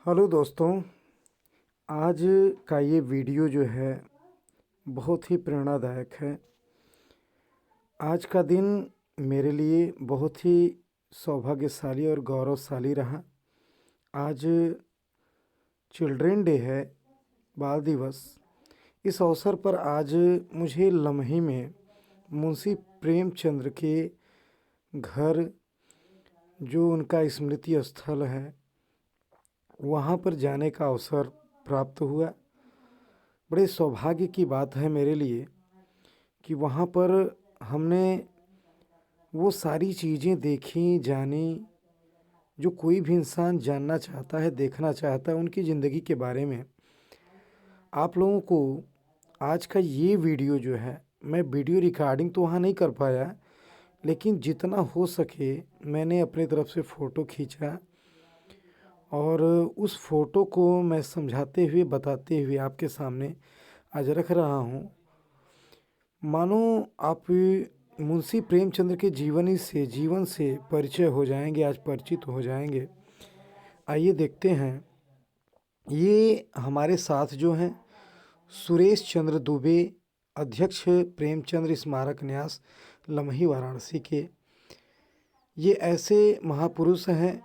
Hello दोस्तों। आज का ये वीडियो जो है बहुत ही प्रेरणादायक है। आज का दिन मेरे लिए बहुत ही सौभाग्यशाली और गौरवशाली रहा। आज चिल्ड्रन डे है, बाल दिवस। इस अवसर पर आज मुझे लम्हे में मुंशी प्रेमचंद्र के घर, जो उनका स्मृति स्थल है, वहाँ पर जाने का अवसर प्राप्त हुआ। बड़े सौभाग्य की बात है मेरे लिए कि वहाँ पर हमने वो सारी चीज़ें देखी, जानी, जो कोई भी इंसान जानना चाहता है, देखना चाहता है उनकी ज़िंदगी के बारे में। आप लोगों को आज का ये वीडियो जो है, मैं वीडियो रिकॉर्डिंग तो वहाँ नहीं कर पाया, लेकिन जितना हो सके मैंने अपनी तरफ से फ़ोटो खींचा और उस फ़ोटो को मैं समझाते हुए, बताते हुए आपके सामने आज रख रहा हूँ। मानो आप मुंशी प्रेमचंद्र के जीवन से परिचय हो जाएंगे, आज परिचित हो जाएंगे। आइए देखते हैं। ये हमारे साथ जो हैं सुरेश चंद्र दुबे, अध्यक्ष प्रेमचंद्र स्मारक न्यास लम्ही वाराणसी के। ये ऐसे महापुरुष हैं,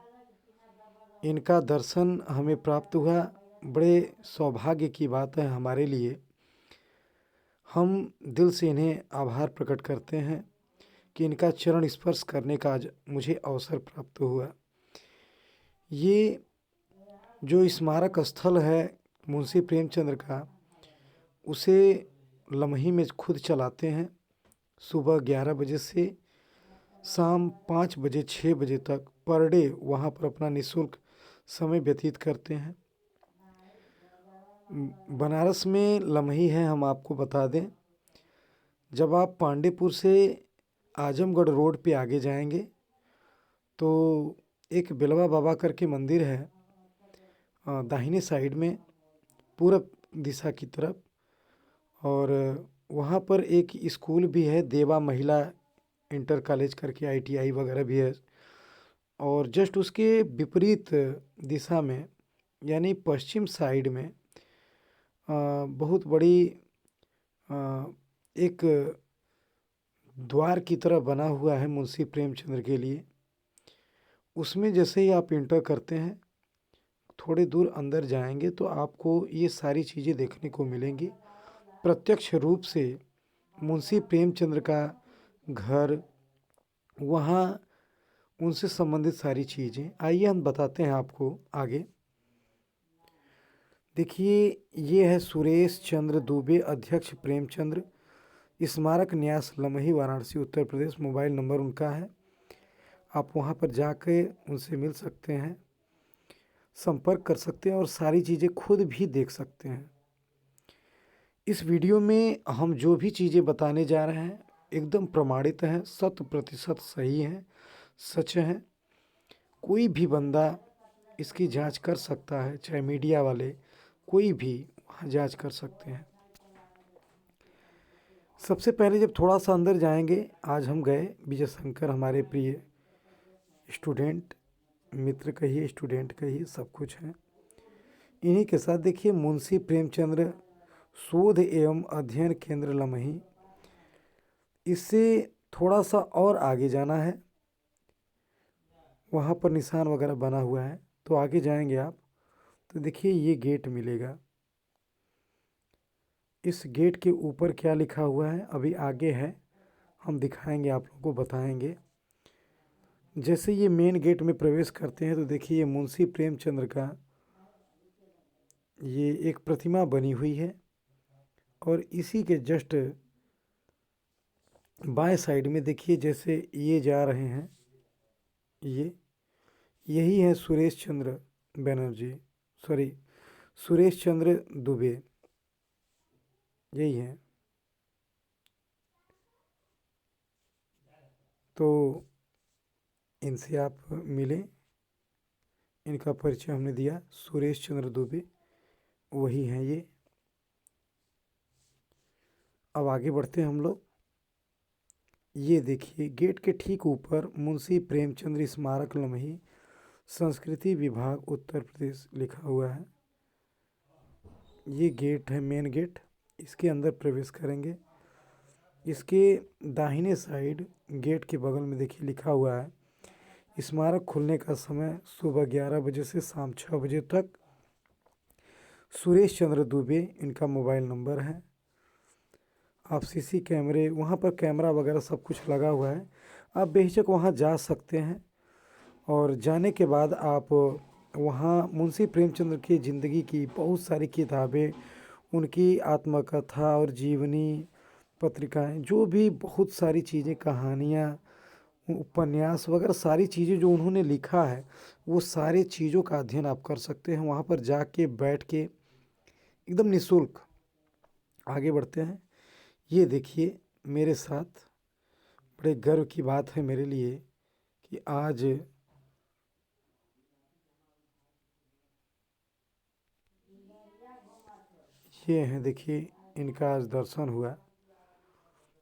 इनका दर्शन हमें प्राप्त हुआ। बड़े सौभाग्य की बात है हमारे लिए। हम दिल से इन्हें आभार प्रकट करते हैं कि इनका चरण स्पर्श करने का आज मुझे अवसर प्राप्त हुआ। ये जो स्मारक स्थल है मुंशी प्रेमचंद्र का, उसे लम्ही में खुद चलाते हैं। सुबह 11 बजे से शाम 5 बजे 6 बजे तक पर डे वहाँ पर अपना निःशुल्क समय व्यतीत करते हैं। बनारस में लम्ही है, हम आपको बता दें। जब आप पांडेपुर से आजमगढ़ रोड पे आगे जाएंगे तो एक बिलवा बाबा करके मंदिर है, दाहिने साइड में पूरब दिशा की तरफ। और वहाँ पर एक स्कूल भी है, देवा महिला इंटर कॉलेज करके, आईटीआई वगैरह भी है। और जस्ट उसके विपरीत दिशा में यानी पश्चिम साइड में बहुत बड़ी एक द्वार की तरह बना हुआ है मुंशी प्रेमचंद्र के लिए। उसमें जैसे ही आप इंटर करते हैं, थोड़ी दूर अंदर जाएंगे तो आपको ये सारी चीज़ें देखने को मिलेंगी। प्रत्यक्ष रूप से मुंशी प्रेमचंद्र का घर, वहाँ उनसे संबंधित सारी चीज़ें। आइए हम बताते हैं आपको आगे। देखिए, ये है सुरेश चंद्र दुबे, अध्यक्ष प्रेमचंद्र स्मारक न्यास लम्ही वाराणसी उत्तर प्रदेश। मोबाइल नंबर उनका है, आप वहाँ पर जाकर उनसे मिल सकते हैं, संपर्क कर सकते हैं और सारी चीज़ें खुद भी देख सकते हैं। इस वीडियो में हम जो भी चीज़ें बताने जा रहे हैं एकदम प्रमाणित हैं, 100% सही हैं, सच हैं। कोई भी बंदा इसकी जांच कर सकता है, चाहे मीडिया वाले, कोई भी वहाँ जांच कर सकते हैं। सबसे पहले जब थोड़ा सा अंदर जाएंगे, आज हम गए, विजय शंकर हमारे प्रिय स्टूडेंट, मित्र कहिए, स्टूडेंट कहिए, सब कुछ है। इन्हीं के साथ देखिए मुंशी प्रेमचंद्र शोध एवं अध्ययन केंद्र लम्ही। इससे थोड़ा सा और आगे जाना है, वहाँ पर निशान वगैरह बना हुआ है, तो आगे जाएंगे आप तो देखिए ये गेट मिलेगा। इस गेट के ऊपर क्या लिखा हुआ है अभी आगे है, हम दिखाएंगे, आप लोगों को बताएंगे। जैसे ये मेन गेट में प्रवेश करते हैं तो देखिए ये मुंशी प्रेमचंद्र का ये एक प्रतिमा बनी हुई है। और इसी के जस्ट बाएं साइड में देखिए, जैसे ये जा रहे हैं, ये यही है सुरेश चंद्र बनर्जी, सॉरी सुरेश चंद्र दुबे, यही है। तो इनसे आप मिलें, इनका परिचय हमने दिया, सुरेश चंद्र दुबे वही हैं ये। अब आगे बढ़ते हैं हम लोग। ये देखिए गेट के ठीक ऊपर मुंशी प्रेमचंद्र स्मारक लम्ही संस्कृति विभाग उत्तर प्रदेश लिखा हुआ है। ये गेट है, मेन गेट। इसके अंदर प्रवेश करेंगे। इसके दाहिने साइड गेट के बगल में देखिए लिखा हुआ है, स्मारक खुलने का समय सुबह 11 बजे से शाम 6 बजे तक। सुरेश चंद्र दुबे इनका मोबाइल नंबर है। आप सीसी कैमरे, वहाँ पर कैमरा वगैरह सब कुछ लगा हुआ है। आप बेहिचक वहाँ जा सकते हैं। और जाने के बाद आप वहाँ मुंशी प्रेमचंद की ज़िंदगी की बहुत सारी किताबें, उनकी आत्मकथा और जीवनी पत्रिकाएं, जो भी बहुत सारी चीज़ें, कहानियाँ, उपन्यास वगैरह सारी चीज़ें जो उन्होंने लिखा है, वो सारी चीज़ों का अध्ययन आप कर सकते हैं वहाँ पर जाके बैठ के, एकदम निःशुल्क। आगे बढ़ते हैं। ये देखिए मेरे साथ, बड़े गर्व की बात है मेरे लिए कि आज ये हैं, देखिए इनका आज दर्शन हुआ।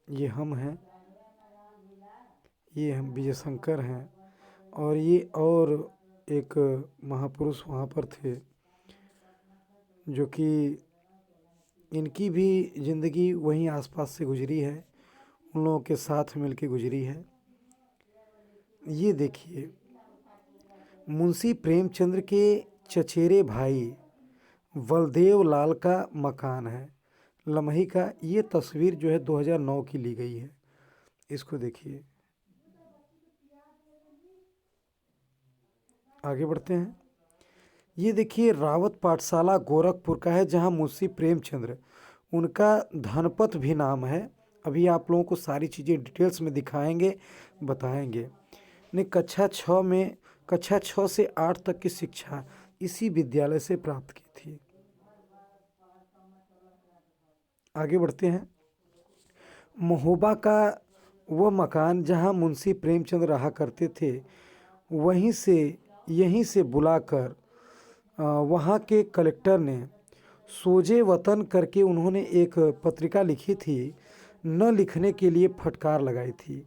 ये हम हैं, ये हम विजय शंकर हैं, और ये और एक महापुरुष वहाँ पर थे जो कि इनकी भी ज़िंदगी वहीं आसपास से गुजरी है, उन लोगों के साथ मिल के गुजरी है। ये देखिए मुंशी प्रेमचंद्र के चचेरे भाई बलदेव लाल का मकान है, लम्ही का। ये तस्वीर जो है 2009 की ली गई है। इसको देखिए। आगे बढ़ते हैं। ये देखिए रावत पाठशाला गोरखपुर का है, जहाँ मुंशी प्रेमचंद्र, उनका धनपत भी नाम है। अभी आप लोगों को सारी चीज़ें डिटेल्स में दिखाएंगे, बताएंगे। ने कक्षा 6 से 8 तक की शिक्षा इसी विद्यालय से प्राप्त की थी। आगे बढ़ते हैं। महोबा का वह मकान जहाँ मुंशी प्रेमचंद रहा करते थे, यहीं से बुलाकर वहाँ के कलेक्टर ने सोजे वतन करके उन्होंने एक पत्रिका लिखी थी, न लिखने के लिए फटकार लगाई थी।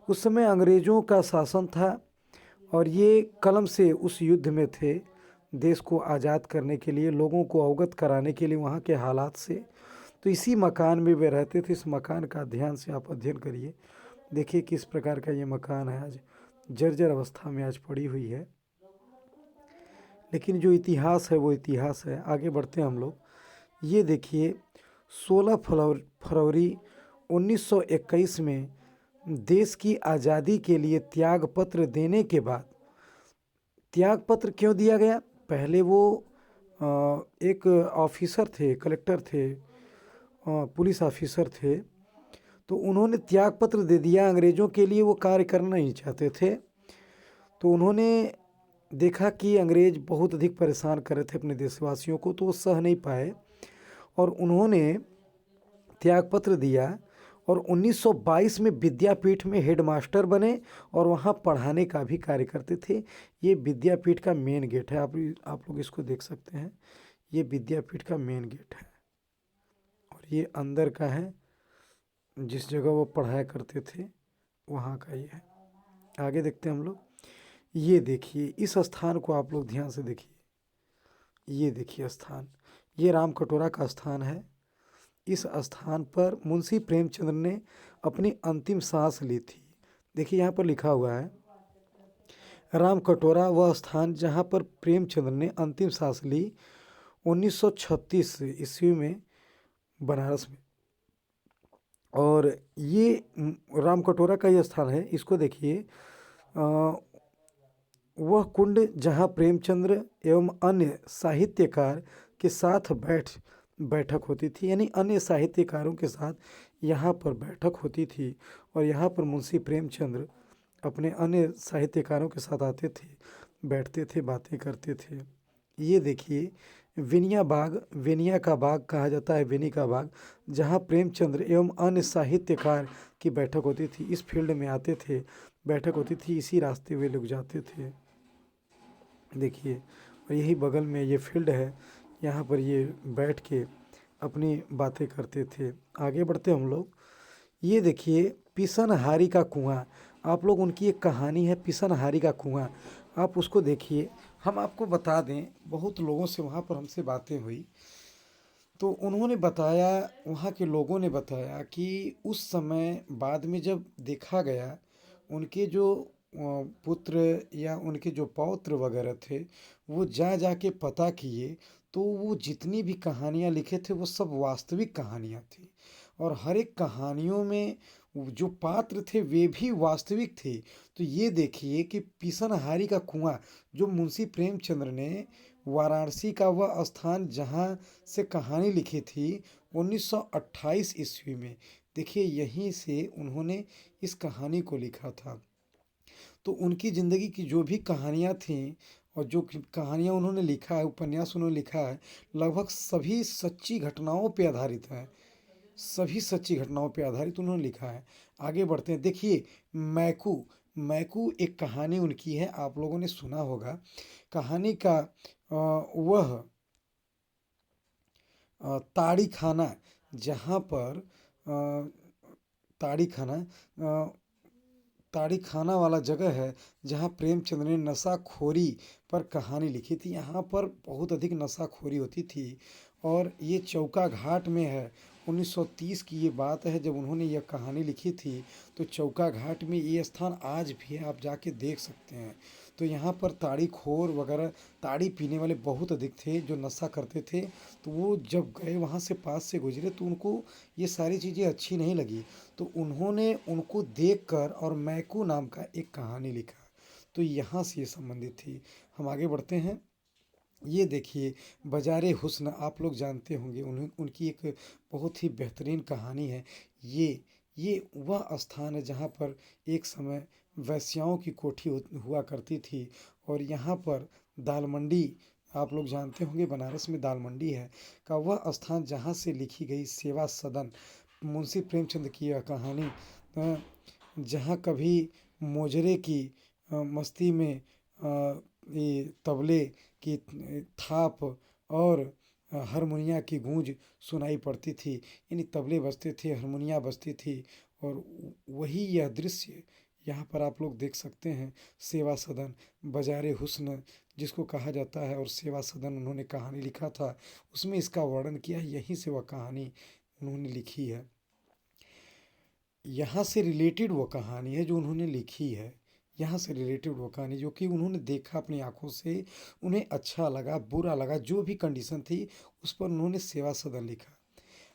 उस समय अंग्रेज़ों का शासन था और ये कलम से उस युद्ध में थे, देश को आज़ाद करने के लिए, लोगों को अवगत कराने के लिए वहाँ के हालात से। तो इसी मकान में वे रहते थे। इस मकान का ध्यान से आप अध्ययन करिए। देखिए किस प्रकार का ये मकान है, आज जर्जर अवस्था में आज पड़ी हुई है, लेकिन जो इतिहास है वो इतिहास है। आगे बढ़ते हैं हम लोग। ये देखिए 16 फरवरी 1921 में देश की आज़ादी के लिए त्याग पत्र देने के बाद, त्याग पत्र क्यों दिया गया? पहले वो एक ऑफिसर थे, कलेक्टर थे, पुलिस ऑफिसर थे, तो उन्होंने त्याग पत्र दे दिया अंग्रेज़ों के लिए। वो कार्य करना नहीं चाहते थे, तो उन्होंने देखा कि अंग्रेज़ बहुत अधिक परेशान कर रहे थे अपने देशवासियों को, तो वो सह नहीं पाए और उन्होंने त्यागपत्र दिया। और 1922 में विद्यापीठ में हेडमास्टर बने और वहाँ पढ़ाने का भी कार्य करते थे। ये विद्यापीठ का मेन गेट है, आप लोग इसको देख सकते हैं। ये विद्यापीठ का मेन गेट है और ये अंदर का है, जिस जगह वो पढ़ाया करते थे वहाँ का ये है। आगे देखते हैं हम लोग। ये देखिए इस स्थान को आप लोग ध्यान से देखिए। ये देखिए स्थान, ये राम कटोरा का स्थान है। इस स्थान पर मुंशी प्रेमचंद्र ने अपनी अंतिम सांस ली थी। देखिए यहाँ पर लिखा हुआ है, राम कटोरा वह स्थान जहाँ पर प्रेमचंद्र ने अंतिम सांस ली 1936 ईस्वी में बनारस में। और ये राम कटोरा का ये स्थान है। इसको देखिए, वह कुंड जहाँ प्रेमचंद्र एवं अन्य साहित्यकार के साथ बैठक होती थी, यानी अन्य साहित्यकारों के साथ यहाँ पर बैठक होती थी। और यहाँ पर मुंशी प्रेमचंद्र अपने अन्य साहित्यकारों के साथ आते थे, बैठते थे, बातें करते थे। ये देखिए वेनिया का बाग कहा जाता है, वेनी का बाग, जहाँ प्रेमचंद्र एवं अन्य साहित्यकार की बैठक होती थी। इस फील्ड में आते थे, बैठक होती थी, इसी रास्ते वे लोग जाते थे। देखिए, और यही बगल में ये फील्ड है, यहाँ पर ये बैठ के अपनी बातें करते थे। आगे बढ़ते हम लोग। ये देखिए पिसनहारी का कुआं, आप लोग, उनकी एक कहानी है पिसनहारी का कुआं। आप उसको देखिए। हम आपको बता दें, बहुत लोगों से वहाँ पर हमसे बातें हुई, तो उन्होंने बताया, वहाँ के लोगों ने बताया कि उस समय बाद में जब देखा गया, उनके जो पुत्र या उनके जो पौत्र वगैरह थे, वो जा के पता किए, तो वो जितनी भी कहानियाँ लिखे थे वो सब वास्तविक कहानियाँ थी। और हर एक कहानियों में जो पात्र थे वे भी वास्तविक थे। तो ये देखिए कि पिसनहारी का कुआं, जो मुंशी प्रेमचंद्र ने वाराणसी का वह स्थान जहाँ से कहानी लिखी थी 1928 ईस्वी में, देखिए यहीं से उन्होंने इस कहानी को लिखा था। तो उनकी ज़िंदगी की जो भी कहानियाँ थीं और जो कहानियाँ उन्होंने लिखा है, उपन्यास उन्होंने लिखा है, लगभग सभी सच्ची घटनाओं पे आधारित हैं। सभी सच्ची घटनाओं पे आधारित उन्होंने लिखा है। आगे बढ़ते हैं, देखिए मैकू। मैकू एक कहानी उनकी है, आप लोगों ने सुना होगा। कहानी का वह ताड़ी खाना, जहाँ पर ताड़ी खाना ताड़ी खाना वाला जगह है, जहाँ प्रेमचंद ने नशाखोरी पर कहानी लिखी थी। यहाँ पर बहुत अधिक नशाखोरी होती थी और ये चौका घाट में है। 1930 की ये बात है जब उन्होंने यह कहानी लिखी थी। तो चौका घाट में ये स्थान आज भी है, आप जाके देख सकते हैं। तो यहाँ पर ताड़ी खोर वगैरह, ताड़ी पीने वाले बहुत अधिक थे जो नशा करते थे। तो वो जब गए वहाँ से, पास से गुजरे, तो उनको ये सारी चीज़ें अच्छी नहीं लगी। तो उन्होंने उनको देखकर और मैकू नाम का एक कहानी लिखा। तो यहाँ से ये संबंधित थी। हम आगे बढ़ते हैं। ये देखिए बाज़ारे हुस्न, आप लोग जानते होंगे, उन्हें उनकी एक बहुत ही बेहतरीन कहानी है। ये वह स्थान है जहाँ पर एक समय वेश्याओं की कोठी हुआ करती थी। और यहाँ पर दाल मंडी, आप लोग जानते होंगे बनारस में दाल मंडी है, का वह स्थान जहाँ से लिखी गई सेवा सदन, मुंशी प्रेमचंद की यह कहानी, जहाँ कभी मोजरे की मस्ती में ये तबले की थाप और हारमोनिया की गूंज सुनाई पड़ती थी। यानी तबले बजते थे, हारमोनिया बजती थी। और वही यह दृश्य यहाँ पर आप लोग देख सकते हैं। सेवा सदन, बाज़ारे हुस्न जिसको कहा जाता है, और सेवा सदन उन्होंने कहानी लिखा था, उसमें इसका वर्णन किया है। यहीं से वह कहानी उन्होंने लिखी है। यहाँ से रिलेटेड वो कहानी है जो उन्होंने लिखी है। यहाँ से रिलेटेड वो कहानी जो कि उन्होंने देखा अपनी आंखों से, उन्हें अच्छा लगा, बुरा लगा, जो भी कंडीशन थी उस पर उन्होंने सेवा सदन लिखा।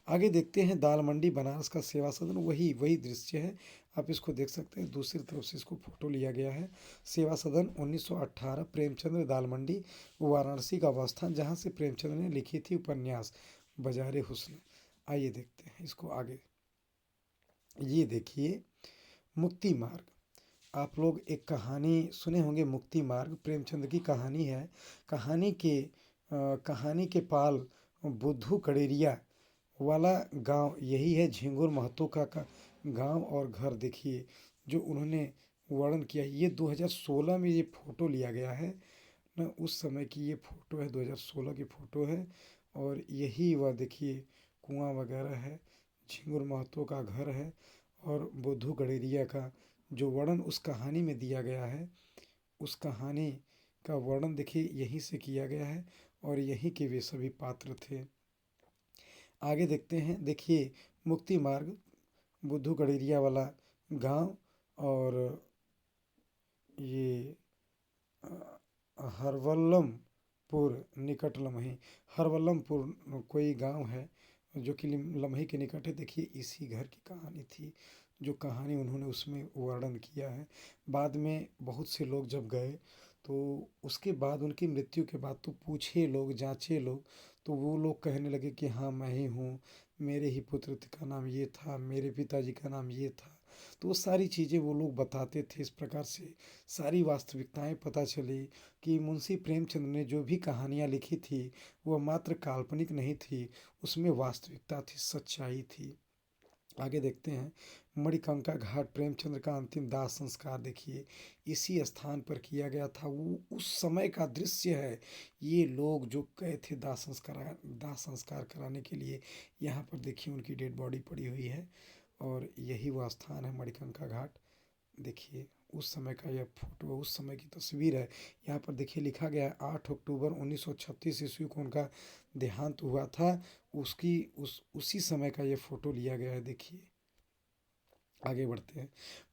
आगे देखते हैं, दाल मंडी बनारस का सेवा सदन, वही वही दृश्य है। आप इसको देख सकते हैं, दूसरी तरफ से इसको फोटो लिया गया है। सेवा सदन 1918, प्रेमचंद्र, दाल मंडी, वाराणसी का वह स्थान जहाँ से प्रेमचंद्र ने लिखी थी उपन्यास बाज़ारे हुस्न। आइए देखते हैं इसको आगे। ये देखिए मुक्ति मार्ग, आप लोग एक कहानी सुने होंगे, मुक्ति मार्ग प्रेमचंद की कहानी है। कहानी के पाल बुद्धू कड़ेरिया वाला गांव यही है, झिंगुर महतो का गांव और घर देखिए जो उन्होंने वर्णन किया। ये 2016 में ये फ़ोटो लिया गया है ना, उस समय की ये फ़ोटो है, 2016 की फ़ोटो है। और यही वह देखिए कुआं वगैरह है, झिंगुर महतो का घर है, और बुद्धू गडेरिया का जो वर्णन उस कहानी में दिया गया है, उस कहानी का वर्णन देखिए यहीं से किया गया है। और यहीं के वे सभी पात्र थे। आगे देखते हैं, देखिए मुक्ति मार्ग, बुद्धू गडेरिया वाला गांव, और ये हरवल्लमपुर निकट लम्हे, हरवल्लमपुर कोई गांव है जो कि लम्हे के निकट है। देखिए इसी घर की कहानी थी, जो कहानी उन्होंने उसमें वर्णन किया है। बाद में बहुत से लोग जब गए, तो उसके बाद उनकी मृत्यु के बाद तो पूछे लोग, जांचे लोग, तो वो लोग कहने लगे कि हाँ मैं ही हूँ, मेरे ही पुत्र का नाम ये था, मेरे पिताजी का नाम ये था। तो वो सारी चीज़ें वो लोग बताते थे। इस प्रकार से सारी वास्तविकताएं पता चली कि मुंशी प्रेमचंद ने जो भी कहानियाँ लिखी थी वह मात्र काल्पनिक नहीं थी, उसमें वास्तविकता थी, सच्चाई थी। आगे देखते हैं, मणिकंका घाट, प्रेमचंद्र का अंतिम दाह संस्कार देखिए इसी स्थान पर किया गया था। वो उस समय का दृश्य है। ये लोग जो गए थे दाह संस्कार कराने के लिए, यहाँ पर देखिए उनकी डेड बॉडी पड़ी हुई है। और यही वह स्थान है मणिकंका घाट। देखिए उस समय का यह फोटो, उस समय की तस्वीर है। यहाँ पर देखिए लिखा गया है 8 अक्टूबर 1936 ईस्वी को उनका देहांत हुआ था। उसकी उसी समय का ये फोटो लिया गया है। देखिए आगे बढ़ते हैं।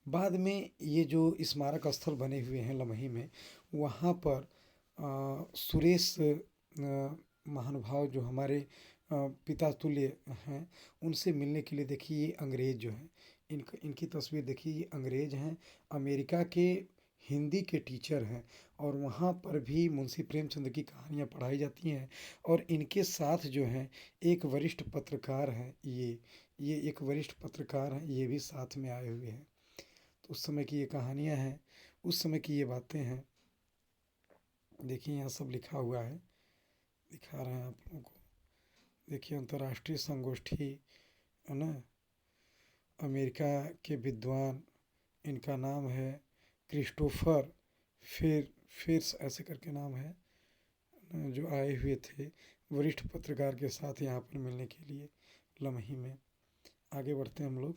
बाद में ये जो स्मारक स्थल बने हुए हैं लमही में, वहाँ पर सुरेश महानुभाव जो हमारे पिता तुल्य हैं, उनसे मिलने के लिए देखिए ये अंग्रेज जो हैं, इनकी तस्वीर देखिए, ये अंग्रेज हैं, अमेरिका के हिंदी के टीचर हैं। और वहाँ पर भी मुंशी प्रेमचंद की कहानियाँ पढ़ाई जाती हैं। और इनके साथ जो हैं एक वरिष्ठ पत्रकार हैं, ये एक वरिष्ठ पत्रकार हैं, ये भी साथ में आए हुए हैं। तो उस समय की ये कहानियाँ हैं, उस समय की ये बातें हैं। देखिए यहाँ सब लिखा हुआ है, दिखा रहे हैं आप लोगों को। देखिए अंतर्राष्ट्रीय संगोष्ठी है ना, अमेरिका के विद्वान, इनका नाम है क्रिस्टोफर फिर ऐसे करके नाम है, जो आए हुए थे वरिष्ठ पत्रकार के साथ यहाँ पर मिलने के लिए लमही में। आगे बढ़ते हैं हम लोग।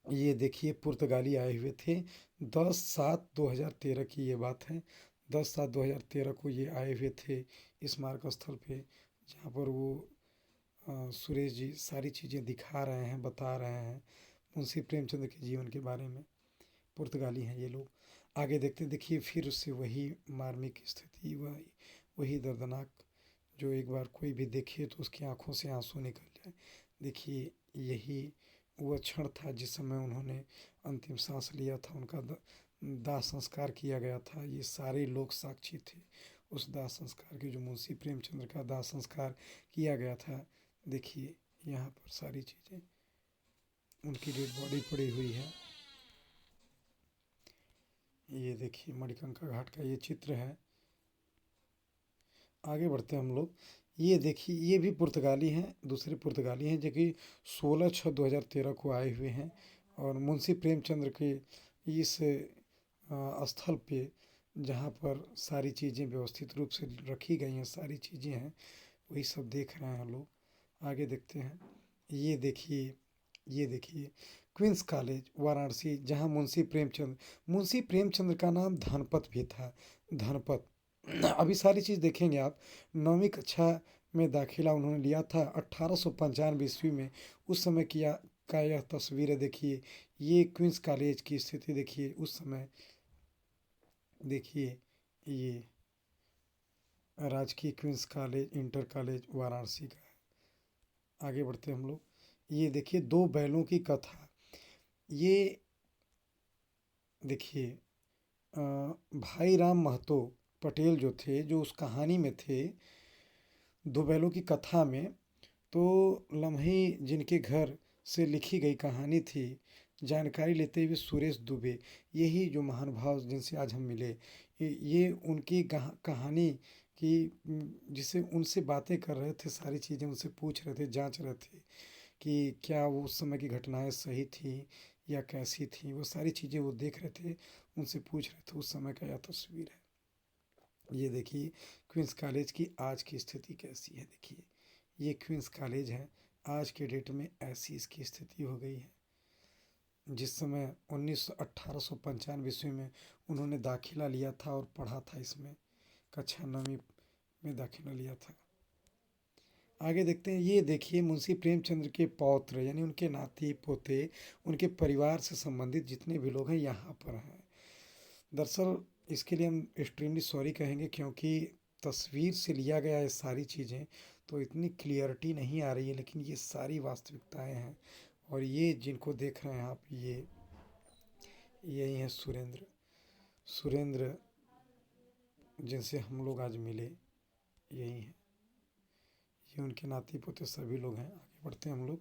ये देखिए पुर्तगाली आए हुए थे, 10/7/2013 की ये बात है। 10/7/2013 को ये आए हुए थे स्मारक स्थल पे, जहाँ पर वो सुरेश जी सारी चीज़ें दिखा रहे हैं, बता रहे हैं मुंशी प्रेमचंद के जीवन के बारे में। पुर्तगाली हैं ये लोग। आगे देखते देखिए फिर उससे वही मार्मिक स्थिति, वही दर्दनाक, जो एक बार कोई भी देखे तो उसकी आंखों से आंसू निकल जाए। देखिए यही वह क्षण था जिस समय उन्होंने अंतिम सांस लिया था, उनका दाह संस्कार किया गया था। ये सारे लोग साक्षी थे उस दाह संस्कार के, जो मुंशी प्रेमचंद्र का दाह संस्कार किया गया था। देखिए यहाँ पर सारी चीज़ें, उनकी डेड बॉडी पड़ी हुई है। ये देखिए मणिकंका घाट का ये चित्र है। आगे बढ़ते हैं हम लोग। ये देखिए ये भी पुर्तगाली हैं, दूसरे पुर्तगाली हैं, जो कि 16/6/2013 को आए हुए हैं। और मुंशी प्रेमचंद्र के इस स्थल पे, जहाँ पर सारी चीज़ें व्यवस्थित रूप से रखी गई हैं, सारी चीज़ें हैं, वही सब देख रहे हैं लोग। आगे देखते हैं। ये देखिए क्वींस कॉलेज वाराणसी, जहाँ मुंशी प्रेमचंद्र का नाम धनपत भी था, धनपत। अभी सारी चीज़ देखेंगे आप। 9वीं कक्षा में दाखिला उन्होंने लिया था 1895 ईस्वी में। उस समय किया का यह तस्वीर है। देखिए ये क्वींस कॉलेज की स्थिति देखिए उस समय। देखिए ये राजकीय Queen's College inter college Varanasi का है। आगे बढ़ते हम लोग। ये देखिए दो बैलों की कथा। ये देखिए भाई राम महतो पटेल जो थे, जो उस कहानी में थे, दो बैलों की कथा में, तो लम्हे जिनके घर से लिखी गई कहानी थी, जानकारी लेते हुए सुरेश दुबे, यही जो महानुभाव जिनसे आज हम मिले, ये उनकी कहानी की, जिसे उनसे बातें कर रहे थे, सारी चीज़ें उनसे पूछ रहे थे, जांच रहे थे कि क्या वो उस समय की घटनाएं सही थी या कैसी थी। वो सारी चीज़ें वो देख रहे थे, उनसे पूछ रहे थे। उस समय का यह तस्वीर है। ये देखिए क्वींस कॉलेज की आज की स्थिति कैसी है। देखिए ये क्वींस कॉलेज है, आज के डेट में ऐसी इसकी स्थिति हो गई है। जिस समय 1895 ईस्वी में उन्होंने दाखिला लिया था और पढ़ा था, इसमें कक्षा 9वीं में दाखिला लिया था। आगे देखते हैं। ये देखिए मुंशी प्रेमचंद्र के पौत्र, यानी उनके नाती पोते, उनके परिवार से संबंधित जितने भी लोग हैं यहाँ पर हैं। दरअसल इसके लिए हम एक्सट्रीमली सॉरी कहेंगे, क्योंकि तस्वीर से लिया गया है सारी चीज़ें, तो इतनी क्लियरिटी नहीं आ रही है, लेकिन ये सारी वास्तविकताएं हैं। और ये जिनको देख रहे हैं आप, ये यही हैं सुरेंद्र जिनसे हम लोग आज मिले, यही हैं। ये उनके नाती पोते सभी लोग हैं। आगे बढ़ते हैं हम लोग।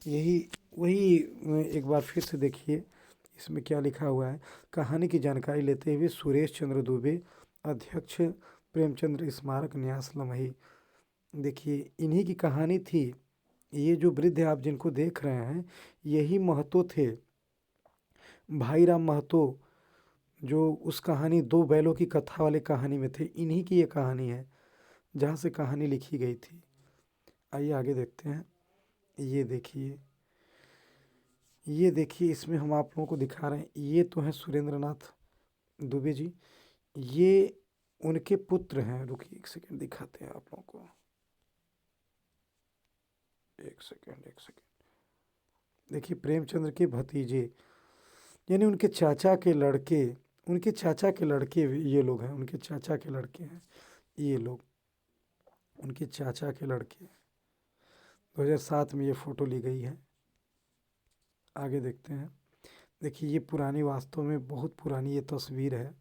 यही वही एक बार फिर से देखिए इसमें क्या लिखा हुआ है। कहानी की जानकारी लेते हुए सुरेश चंद्र दुबे, अध्यक्ष प्रेमचंद्र स्मारक न्यास लमही। देखिए इन्हीं की कहानी थी। ये जो वृद्ध आप जिनको देख रहे हैं, यही महतो थे, भाई राम महतो, जो उस कहानी दो बैलों की कथा वाली कहानी में थे। इन्हीं की ये कहानी है, जहाँ से कहानी लिखी गई थी। आइए आगे देखते हैं। ये देखिए ये देखिए, इसमें हम आप लोगों को दिखा रहे हैं, ये तो हैं सुरेंद्र नाथ दुबे जी। ये उनके पुत्र हैं। रुकिए एक सेकंड, दिखाते हैं आप लोगों को। एक सेकंड, एक सेकंड। देखिए, प्रेमचंद्र के भतीजे, यानी उनके चाचा के लड़के, उनके चाचा के लड़के ये लोग हैं, उनके चाचा के लड़के हैं ये लोग, उनके चाचा के लड़के। 2007 में ये फ़ोटो ली गई है। आगे देखते हैं। देखिए, ये पुरानी, वास्तव में बहुत पुरानी ये तस्वीर है।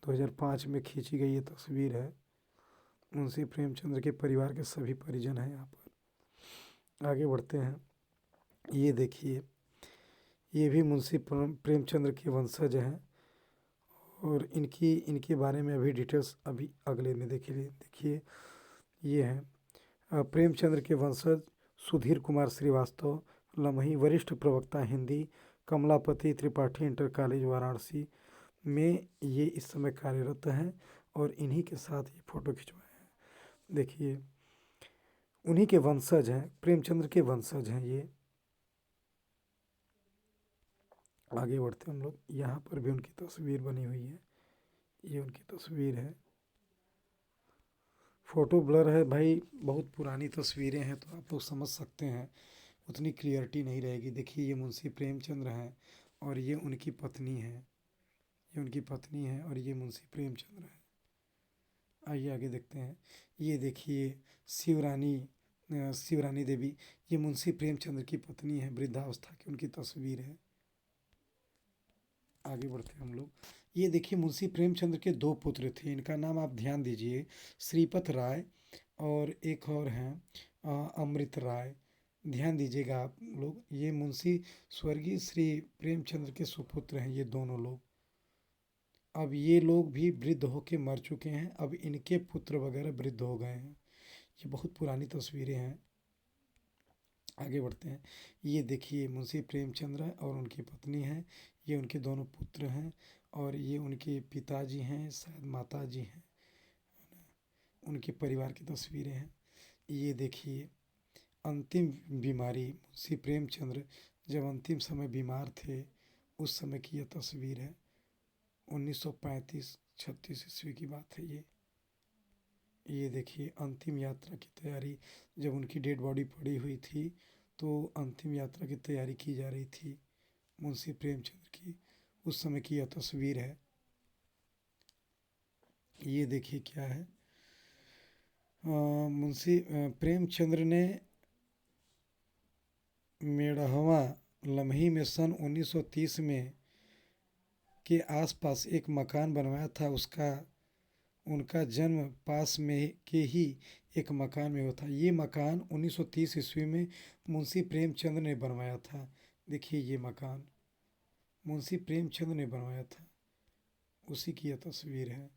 2005 में खींची गई ये तस्वीर है। मुंशी प्रेमचंद्र के परिवार के सभी परिजन हैं यहाँ पर। आगे बढ़ते हैं। ये देखिए, ये भी मुंशी प्रेमचंद्र के वंशज हैं, और इनके बारे में अभी डिटेल्स अभी अगले में देखिए। ये हैं प्रेमचंद्र के वंशज सुधीर कुमार श्रीवास्तव लम्ही, वरिष्ठ प्रवक्ता हिंदी, कमलापति त्रिपाठी इंटर कॉलेज वाराणसी में ये इस समय कार्यरत हैं, और इन्हीं के साथ ये फ़ोटो खिंचवाए हैं। देखिए, उन्हीं के वंशज हैं, प्रेमचंद्र के वंशज हैं ये। आगे बढ़ते हम लोग। यहाँ पर भी उनकी तस्वीर बनी हुई है, ये उनकी तस्वीर है। फ़ोटो ब्लर है भाई, बहुत पुरानी तस्वीरें हैं, तो आप लोग समझ सकते हैं, उतनी क्लियरिटी नहीं रहेगी। देखिए, ये मुंशी प्रेमचंद्र हैं, और ये उनकी पत्नी है, ये उनकी पत्नी है, और ये मुंशी प्रेमचंद्र हैं। आइए आगे देखते हैं। ये देखिए, शिवरानी देवी, ये मुंशी प्रेमचंद्र की पत्नी है, वृद्धावस्था की उनकी तस्वीर है। आगे बढ़ते हैं हम लोग। ये देखिए, मुंशी प्रेमचंद्र के दो पुत्र थे, इनका नाम आप ध्यान दीजिए, श्रीपत राय, और एक और हैं अमृत राय। ध्यान दीजिएगा आप लोग, ये मुंशी स्वर्गीय श्री प्रेमचंद्र के सुपुत्र हैं ये दोनों लोग। अब ये लोग भी वृद्ध होके मर चुके हैं, अब इनके पुत्र वगैरह वृद्ध हो गए हैं। ये बहुत पुरानी तस्वीरें हैं। आगे बढ़ते हैं। ये देखिए, मुंशी प्रेमचंद्र और उनकी पत्नी हैं, ये उनके दोनों पुत्र हैं, और ये उनके पिताजी हैं, शायद माताजी हैं, उनके परिवार की तस्वीरें हैं। ये देखिए, अंतिम बीमारी, मुंशी प्रेमचंद्र जब अंतिम समय बीमार थे, उस समय की यह तस्वीर है। 1935-36 ईस्वी की बात है ये। ये देखिए, अंतिम यात्रा की तैयारी, जब उनकी डेड बॉडी पड़ी हुई थी, तो अंतिम यात्रा की तैयारी की जा रही थी मुंशी प्रेमचंद्र की, उस समय की यह तस्वीर है। ये देखिए क्या है, मुंशी प्रेमचंद्र ने मेढ़वा लम्ही में सन 1930 में के आसपास एक मकान बनवाया था। उसका उनका जन्म पास में के ही एक मकान में हुआ था। ये मकान 1930 ईस्वी में मुंशी प्रेमचंद्र ने बनवाया था। देखिए, ये मकान मुंशी प्रेमचंद्र ने बनवाया था, उसी की यह तस्वीर है।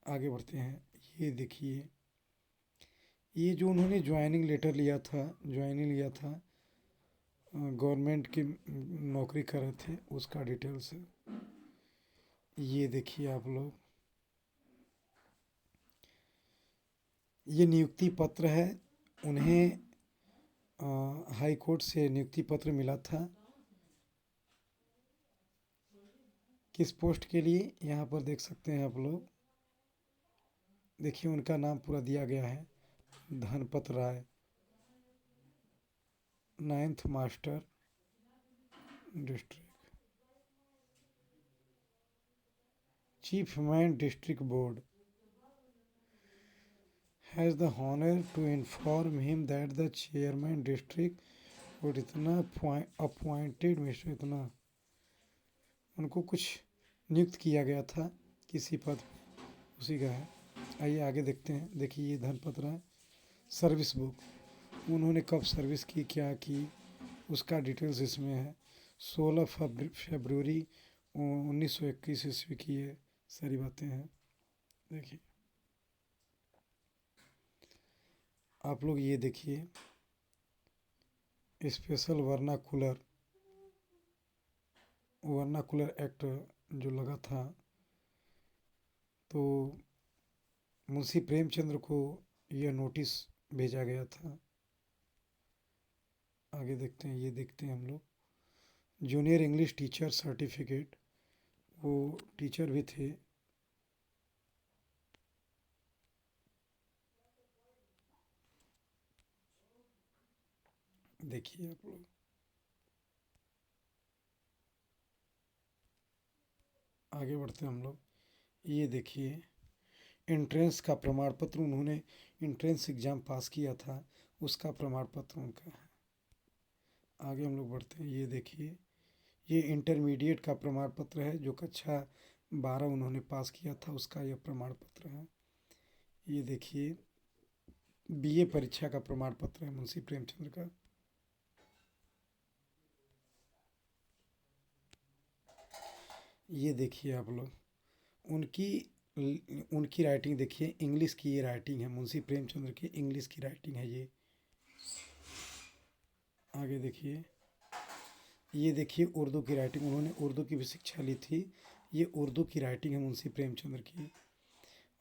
आगे बढ़ते हैं। ये देखिए, ये जो उन्होंने ज्वाइनिंग लिया था, गवर्नमेंट की नौकरी कर रहे थे, उसका डिटेल्स है। ये देखिए आप लोग, ये नियुक्ति पत्र है, उन्हें हाई कोर्ट से नियुक्ति पत्र मिला था। किस पोस्ट के लिए, यहाँ पर देख सकते हैं आप लोग। देखिए, उनका नाम पूरा दिया गया है, धनपत राय, 9th master district, chief man district board has the honor to inform him that the chairman district would इतना appointed मिस्टर इतना, उनको कुछ नियुक्त किया गया था किसी पद पे, उसी का है। आइए आगे देखते हैं। देखिए, ये धनपत्र है, सर्विस बुक, उन्होंने कब सर्विस की, क्या की, उसका डिटेल्स इसमें है। 16 फरवरी 1921 ईस्वी की ये सारी बातें हैं। देखिए आप लोग, ये देखिए, स्पेशल वर्नाकुलर एक्ट जो लगा था, तो मुंशी प्रेमचंद्र को यह नोटिस भेजा गया था। आगे देखते हैं, ये देखते हैं हम लोग जूनियर इंग्लिश टीचर सर्टिफिकेट, वो टीचर भी थे। देखिए आप लोग, आगे बढ़ते हैं हम लोग। ये देखिए एंट्रेंस का प्रमाण पत्र, उन्होंने एंट्रेंस एग्ज़ाम पास किया था, उसका प्रमाण पत्र उनका है। आगे हम लोग बढ़ते हैं। ये देखिए ये इंटरमीडिएट का प्रमाण पत्र है, जो कक्षा 12 उन्होंने पास किया था, उसका यह प्रमाण पत्र है। ये देखिए बीए परीक्षा का प्रमाण पत्र है मुंशी प्रेमचंद्र का। ये देखिए आप लोग उनकी उनकी राइटिंग देखिए, इंग्लिश की ये राइटिंग है, मुंशी प्रेमचंद्र की इंग्लिश की राइटिंग है ये। आगे देखिए, ये देखिए उर्दू की राइटिंग, उन्होंने उर्दू की भी शिक्षा ली थी, ये उर्दू की राइटिंग है मुंशी प्रेमचंद्र की।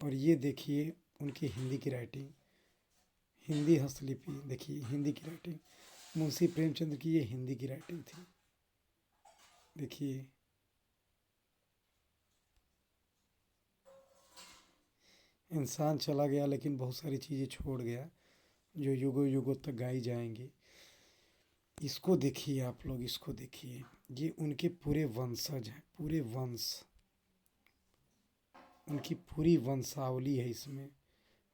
और ये देखिए उनकी हिंदी की राइटिंग, हिंदी हस्तलिपि, देखिए हिंदी की राइटिंग, मुंशी प्रेमचंद्र की ये हिंदी की राइटिंग थी। देखिए इंसान चला गया लेकिन बहुत सारी चीज़ें छोड़ गया जो युगों युगों तक गाई जाएंगी। इसको देखिए आप लोग, इसको देखिए, ये उनके पूरे वंशज हैं, पूरे वंश, उनकी पूरी वंशावली है इसमें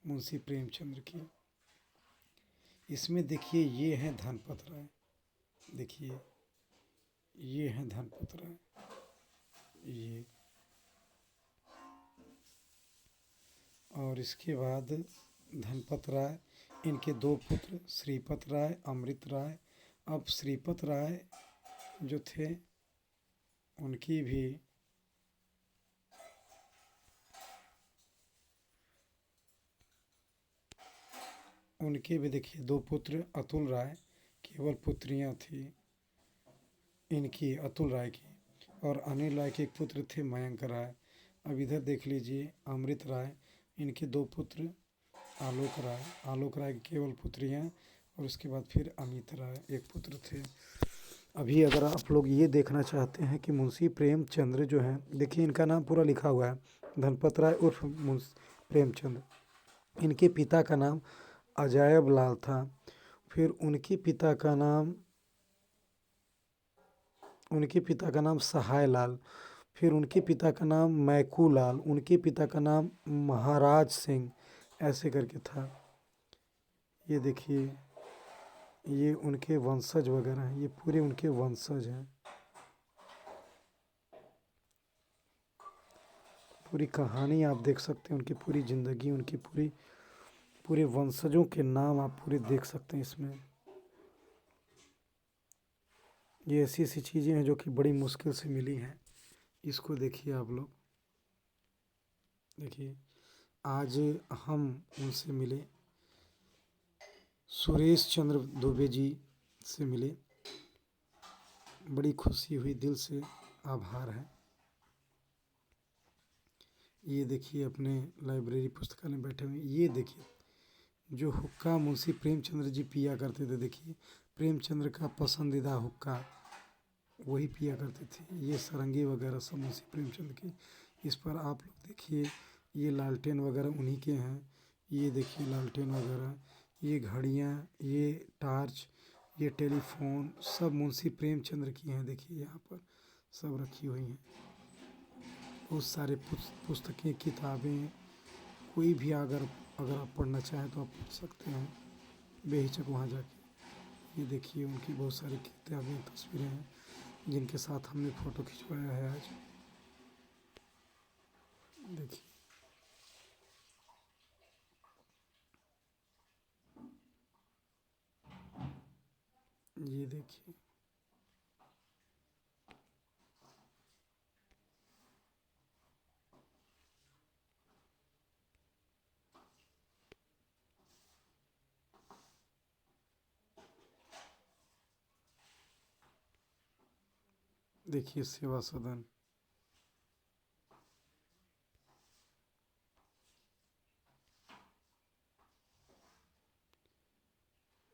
मुंशी प्रेमचंद्र की। इसमें देखिए ये हैं धनपत राय, देखिए ये हैं धनपत राय, ये। और इसके बाद धनपत राय, इनके दो पुत्र श्रीपत राय, अमृत राय। अब श्रीपत राय जो थे उनकी भी देखिए दो पुत्र, अतुल राय, केवल पुत्रियां थी इनकी, अतुल राय की, और अनिल राय के एक पुत्र थे मयंक राय। अब इधर देख लीजिए अमृत राय, इनके दो पुत्र आलोक राय की केवल पुत्रियां, और उसके बाद फिर अमित राय एक पुत्र थे। अभी अगर आप लोग ये देखना चाहते हैं कि मुंशी प्रेमचंद्र जो हैं, देखिए इनका नाम पूरा लिखा हुआ है, धनपत राय उर्फ मुंशी प्रेमचंद। इनके पिता का नाम अजायब लाल था, फिर उनके पिता का नाम सहाय लाल, फिर उनके पिता का नाम मैकू लाल, उनके पिता का नाम महाराज सिंह, ऐसे करके था। ये देखिए ये उनके वंशज वगैरह हैं, ये पूरे उनके वंशज हैं। पूरी कहानी आप देख सकते हैं, उनकी पूरी ज़िंदगी, उनकी पूरे वंशजों के नाम आप पूरे देख सकते हैं इसमें। ये ऐसी ऐसी चीज़ें हैं जो कि बड़ी मुश्किल से मिली हैं। इसको देखिए आप लोग, देखिए आज हम उनसे मिले, सुरेश चंद्र दुबे जी से मिले, बड़ी खुशी हुई, दिल से आभार है। ये देखिए अपने लाइब्रेरी पुस्तकालय में बैठे हुए, ये देखिए जो हुक्का मुंशी प्रेमचंद्र जी पिया करते थे, देखिए प्रेमचंद्र का पसंदीदा हुक्का वही पिया करते थे, ये सारंगी वगैरह सब मुंशी प्रेमचंद की। इस पर आप लोग देखिए ये लालटेन वगैरह उन्हीं के हैं, ये देखिए लालटेन वगैरह, ये घड़ियाँ, ये टार्च, ये टेलीफोन सब मुंशी प्रेमचंद्र की हैं। देखिए यहाँ पर सब रखी हुई हैं, बहुत सारे पुस्तकें, किताबें, कोई भी अगर आप पढ़ना चाहें तो आप पढ़ सकते हैं बेहिचक वहाँ जाके। ये देखिए उनकी बहुत सारी किताबें, तस्वीरें हैं जिनके साथ हमने फ़ोटो खिंचवाया है आज। देखिए ये देखिए, देखिए सेवा सदन,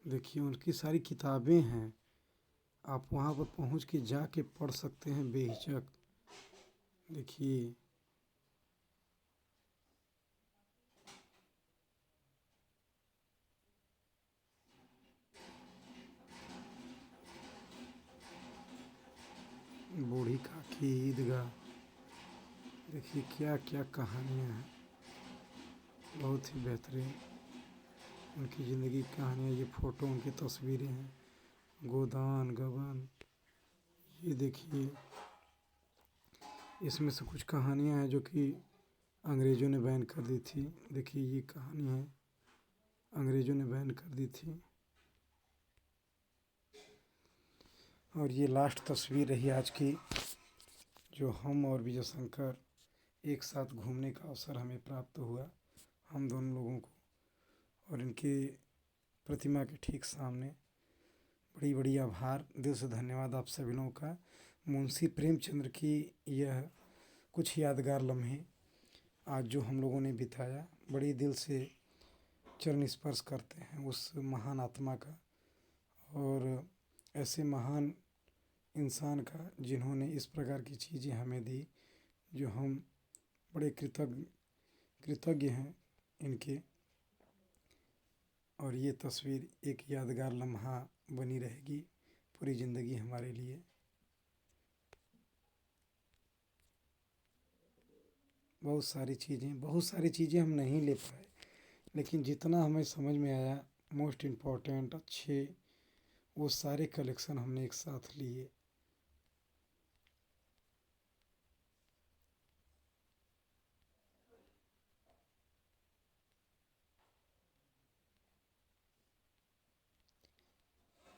देखिए उनकी सारी किताबें हैं, आप वहाँ पर पहुँच के जाके पढ़ सकते हैं बेहिचक। देखिए बूढ़ी काकी ईदगाह, देखिए क्या क्या कहानियाँ हैं, बहुत ही बेहतरीन उनकी ज़िंदगी की कहानियाँ। ये फ़ोटो उनकी तस्वीरें हैं, गोदान गबन। ये देखिए इसमें से कुछ कहानियाँ हैं जो कि अंग्रेज़ों ने बैन कर दी थी। देखिए ये कहानी है, अंग्रेज़ों ने बैन कर दी थी। और ये लास्ट तस्वीर रही आज की, जो हम और विजय शंकर एक साथ घूमने का अवसर हमें प्राप्त हुआ, हम दोनों लोगों को। और इनके प्रतिमा के ठीक सामने बड़ी बड़ी आभार, दिल से धन्यवाद आप सभी लोगों का। मुंशी प्रेमचंद्र की यह कुछ यादगार लम्हे आज जो हम लोगों ने बिताया, बड़ी दिल से चरण स्पर्श करते हैं उस महान आत्मा का और ऐसे महान इंसान का जिन्होंने इस प्रकार की चीज़ें हमें दी, जो हम बड़े कृतज्ञ हैं इनके। और ये तस्वीर एक यादगार लम्हा बनी रहेगी पूरी ज़िंदगी हमारे लिए। बहुत सारी चीज़ें हम नहीं ले पाए, लेकिन जितना हमें समझ में आया मोस्ट इम्पॉर्टेंट अच्छे वो सारे कलेक्शन हमने एक साथ लिए।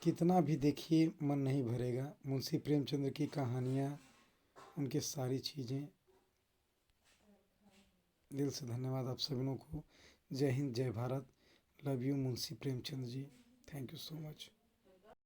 कितना भी देखिए मन नहीं भरेगा, मुंशी प्रेमचंद्र की कहानियाँ, उनके सारी चीज़ें। दिल से धन्यवाद आप सभी लोगों को। जय हिंद, जय Bharat, love you Munshi Premchand ji, thank you so much.